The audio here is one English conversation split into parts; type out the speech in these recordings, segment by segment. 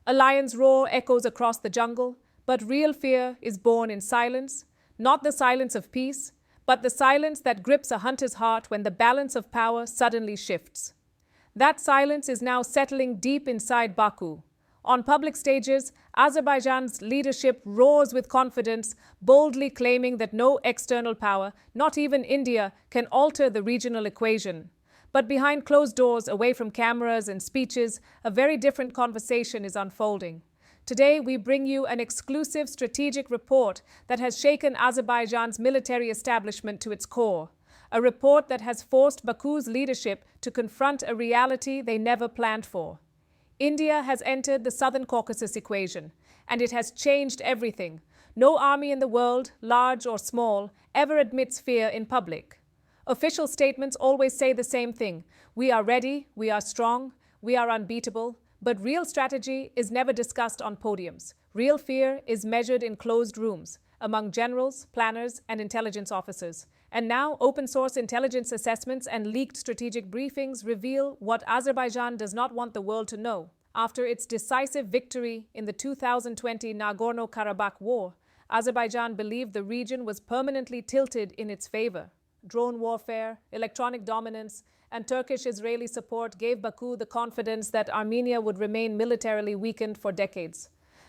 A lion's roar echoes across the jungle, but real fear is born in silence, not the silence of peace, but the silence that grips a hunter's heart when the balance of power suddenly shifts. That silence is now settling deep inside Baku. On public stages, Azerbaijan's leadership roars with confidence, boldly claiming that no external power, not even India, can alter the regional equation. But behind closed doors, away from cameras and speeches, a very different conversation is unfolding. Today, we bring you an exclusive strategic report that has shaken Azerbaijan's military establishment to its core. A report that has forced Baku's leadership to confront a reality they never planned for. India has entered the Southern Caucasus equation, and it has changed everything. No army in the world, large or small, ever admits fear in public. Official statements always say the same thing. We are ready, we are strong, we are unbeatable. But real strategy is never discussed on podiums. Real fear is measured in closed rooms, among generals, planners, and intelligence officers. And now, open-source intelligence assessments and leaked strategic briefings reveal what Azerbaijan does not want the world to know. After its decisive victory in the 2020 Nagorno-Karabakh war, Azerbaijan believed the region was permanently tilted in its favor. Drone warfare, electronic dominance, and Turkish-Israeli support gave Baku the confidence that Armenia would remain militarily weakened for decades.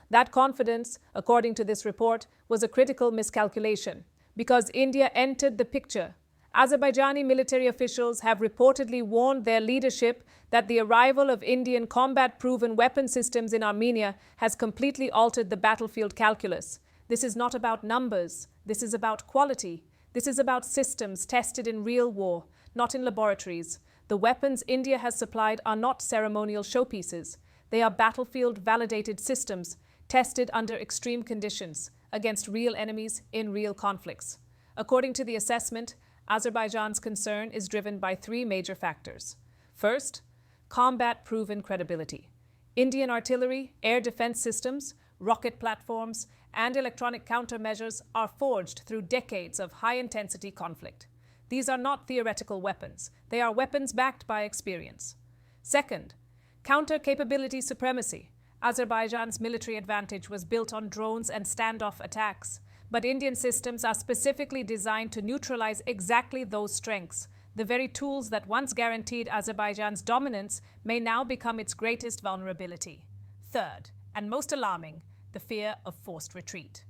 That confidence, according to this report, was a critical miscalculation. Because India entered the picture, Azerbaijani military officials have reportedly warned their leadership that the arrival of Indian combat-proven weapon systems in Armenia has completely altered the battlefield calculus. This is not about numbers. This is about quality. This is about systems tested in real war, not in laboratories. The weapons India has supplied are not ceremonial showpieces. They are battlefield-validated systems, tested under extreme conditions, against real enemies in real conflicts. According to the assessment, Azerbaijan's concern is driven by three major factors. First, combat-proven credibility. Indian artillery, air defense systems, rocket platforms, and electronic countermeasures are forged through decades of high-intensity conflict. These are not theoretical weapons. They are weapons backed by experience. Second, counter-capability supremacy. Azerbaijan's military advantage was built on drones and standoff attacks, but Indian systems are specifically designed to neutralize exactly those strengths. The very tools that once guaranteed Azerbaijan's dominance may now become its greatest vulnerability. Third, and most alarming, the fear of forced retreat.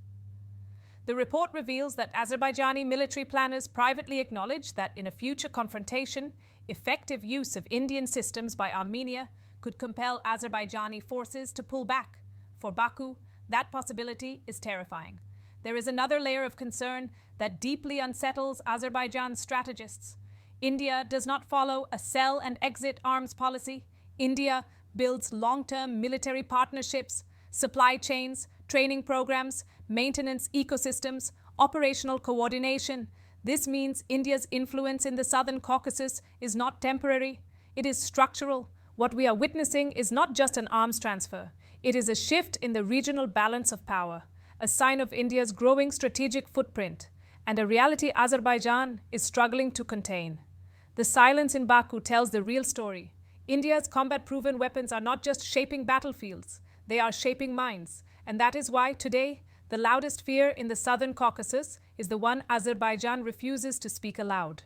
The report reveals that Azerbaijani military planners privately acknowledge that in a future confrontation, effective use of Indian systems by Armenia could compel Azerbaijani forces to pull back. For Baku, that possibility is terrifying. There is another layer of concern that deeply unsettles Azerbaijan's strategists. India does not follow a sell and exit arms policy. India builds long-term military partnerships, supply chains, training programs, maintenance ecosystems, operational coordination. This means India's influence in the Southern Caucasus is not temporary, it is structural. What we are witnessing is not just an arms transfer. It is a shift in the regional balance of power, a sign of India's growing strategic footprint, and a reality Azerbaijan is struggling to contain. The silence in Baku tells the real story. India's combat-proven weapons are not just shaping battlefields, they are shaping minds. And that is why, today, the loudest fear in the Southern Caucasus is the one Azerbaijan refuses to speak aloud.